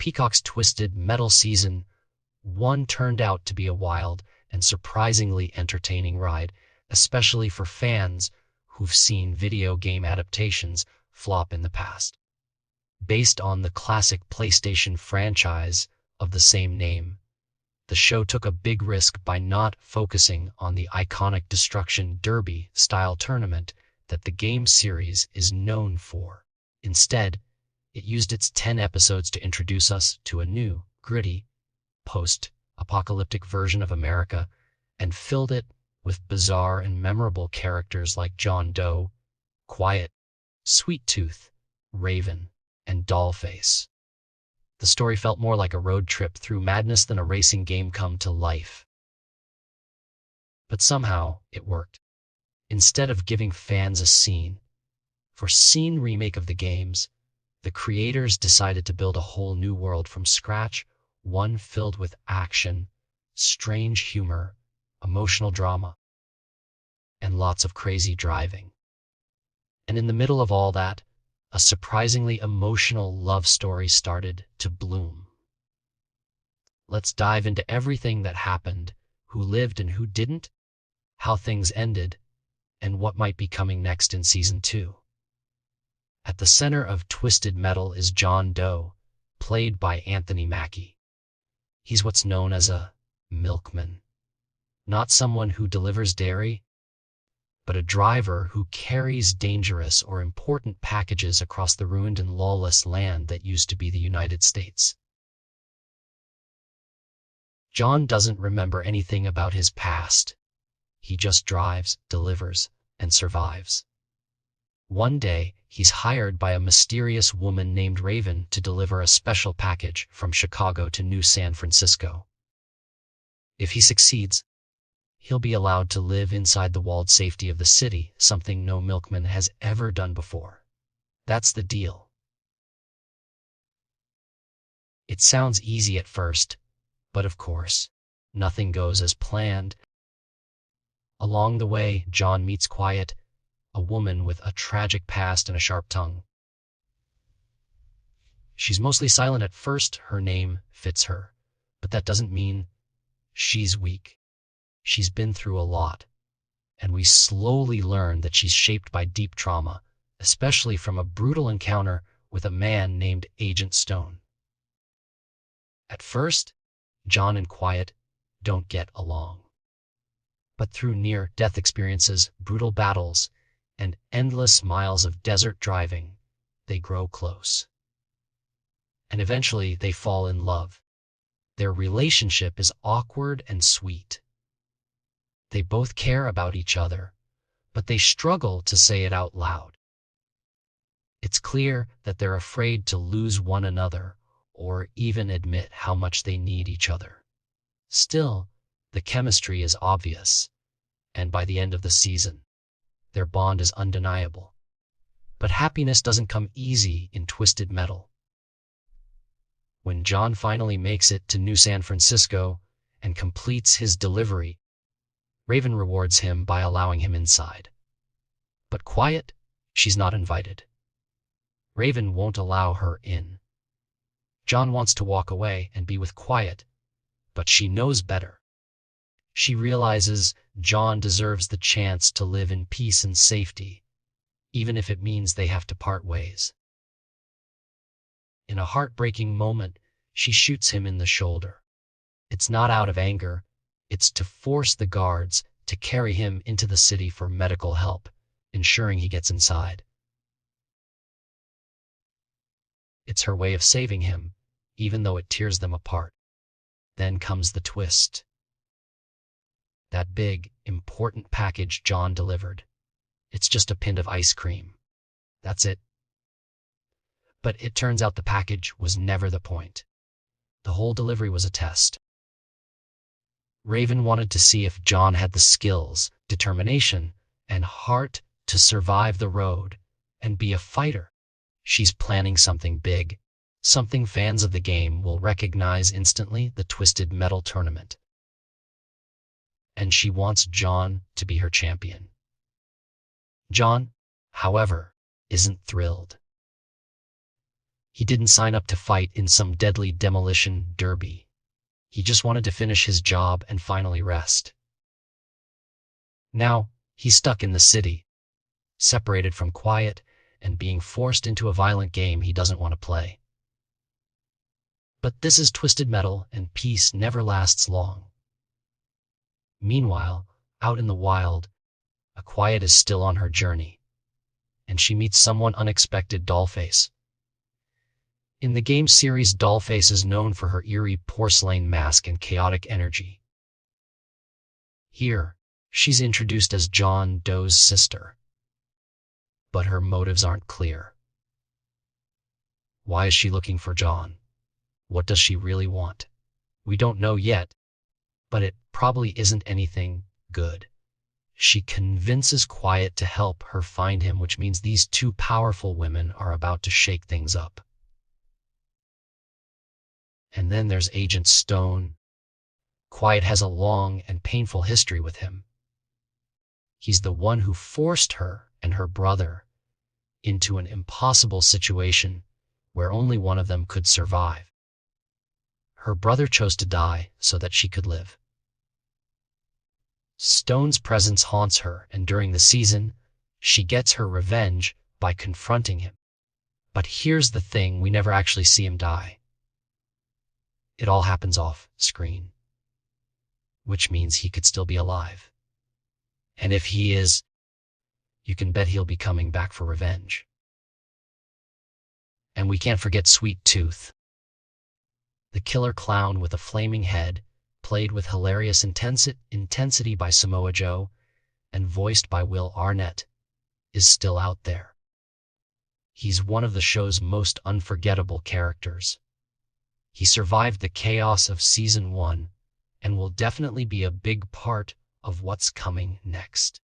Peacock's Twisted Metal Season 1 turned out to be a wild and surprisingly entertaining ride, especially for fans who've seen video game adaptations flop in the past. Based on the classic PlayStation franchise of the same name, the show took a big risk by not focusing on the iconic Destruction Derby-style tournament that the game series is known for. Instead, it used its 10 episodes to introduce us to a new, gritty, post-apocalyptic version of America and filled it with bizarre and memorable characters like John Doe, Quiet, Sweet Tooth, Raven, and Dollface. The story felt more like a road trip through madness than a racing game come to life. But somehow, it worked. Instead of giving fans a scene remake of the games, the creators decided to build a whole new world from scratch, one filled with action, strange humor, emotional drama, and lots of crazy driving. And in the middle of all that, a surprisingly emotional love story started to bloom. Let's dive into everything that happened, who lived and who didn't, how things ended, and what might be coming next in Season 2. At the center of Twisted Metal is John Doe, played by Anthony Mackie. He's what's known as a milkman. Not someone who delivers dairy, but a driver who carries dangerous or important packages across the ruined and lawless land that used to be the United States. John doesn't remember anything about his past. He just drives, delivers, and survives. One day, he's hired by a mysterious woman named Raven to deliver a special package from Chicago to New San Francisco. If he succeeds, he'll be allowed to live inside the walled safety of the city, something no milkman has ever done before. That's the deal. It sounds easy at first, but of course, nothing goes as planned. Along the way, John meets Quiet, a woman with a tragic past and a sharp tongue. She's mostly silent at first, her name fits her, but that doesn't mean she's weak. She's been through a lot, and we slowly learn that she's shaped by deep trauma, especially from a brutal encounter with a man named Agent Stone. At first, John and Quiet don't get along. But through near-death experiences, brutal battles, and endless miles of desert driving, they grow close. And eventually, they fall in love. Their relationship is awkward and sweet. They both care about each other, but they struggle to say it out loud. It's clear that they're afraid to lose one another or even admit how much they need each other. Still, the chemistry is obvious, and by the end of the season, their bond is undeniable. But happiness doesn't come easy in Twisted Metal. When John finally makes it to New San Francisco and completes his delivery, Raven rewards him by allowing him inside. But Quiet, she's not invited. Raven won't allow her in. John wants to walk away and be with Quiet, but she knows better. She realizes John deserves the chance to live in peace and safety, even if it means they have to part ways. In a heartbreaking moment, she shoots him in the shoulder. It's not out of anger. It's to force the guards to carry him into the city for medical help, ensuring he gets inside. It's her way of saving him, even though it tears them apart. Then comes the twist. That big, important package John delivered. It's just a pint of ice cream. That's it. But it turns out the package was never the point. The whole delivery was a test. Raven wanted to see if John had the skills, determination, and heart to survive the road and be a fighter. She's planning something big, something fans of the game will recognize instantly: the Twisted Metal Tournament. And she wants John to be her champion. John, however, isn't thrilled. He didn't sign up to fight in some deadly demolition derby. He just wanted to finish his job and finally rest. Now, he's stuck in the city, separated from Quiet, and being forced into a violent game he doesn't want to play. But this is Twisted Metal, and peace never lasts long. Meanwhile, out in the wild, a Quiet is still on her journey, and she meets someone unexpected, Dollface. In the game series, Dollface is known for her eerie porcelain mask and chaotic energy. Here, she's introduced as John Doe's sister, but her motives aren't clear. Why is she looking for John? What does she really want? We don't know yet, but it probably isn't anything good. She convinces Quiet to help her find him, which means these two powerful women are about to shake things up. And then there's Agent Stone. Quiet has a long and painful history with him. He's the one who forced her and her brother into an impossible situation where only one of them could survive. Her brother chose to die so that she could live. Stone's presence haunts her, and during the season, she gets her revenge by confronting him. But here's the thing, we never actually see him die. It all happens off screen, which means he could still be alive. And if he is, you can bet he'll be coming back for revenge. And we can't forget Sweet Tooth, the killer clown with a flaming head, played with hilarious intensity by Samoa Joe and voiced by Will Arnett, is still out there. He's one of the show's most unforgettable characters. He survived the chaos of Season 1 and will definitely be a big part of what's coming next.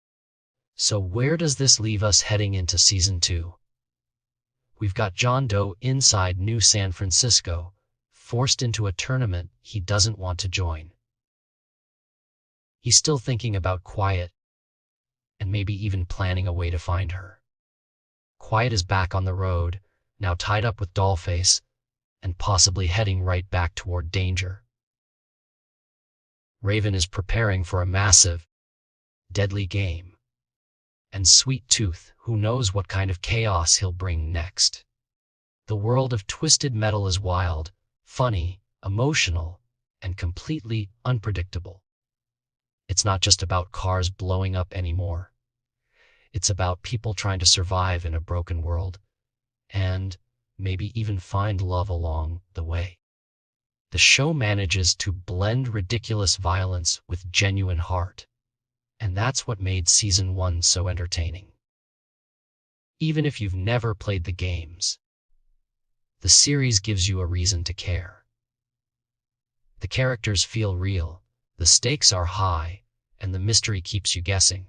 So where does this leave us heading into Season 2? We've got John Doe inside New San Francisco, forced into a tournament he doesn't want to join. He's still thinking about Quiet, and maybe even planning a way to find her. Quiet is back on the road, now tied up with Dollface, and possibly heading right back toward danger. Raven is preparing for a massive, deadly game. And Sweet Tooth, who knows what kind of chaos he'll bring next. The world of Twisted Metal is wild, funny, emotional, and completely unpredictable. It's not just about cars blowing up anymore. It's about people trying to survive in a broken world, and maybe even find love along the way. The show manages to blend ridiculous violence with genuine heart, and that's what made Season 1 so entertaining. Even if you've never played the games, the series gives you a reason to care. The characters feel real, the stakes are high, and the mystery keeps you guessing.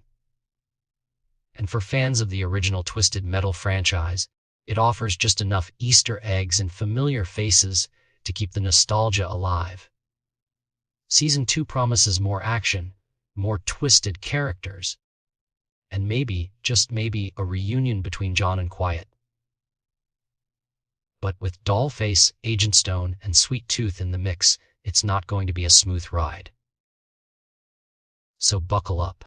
And for fans of the original Twisted Metal franchise, it offers just enough Easter eggs and familiar faces to keep the nostalgia alive. Season 2 promises more action, more twisted characters, and maybe, just maybe, a reunion between John and Quiet. But with Dollface, Agent Stone, and Sweet Tooth in the mix, it's not going to be a smooth ride. So buckle up.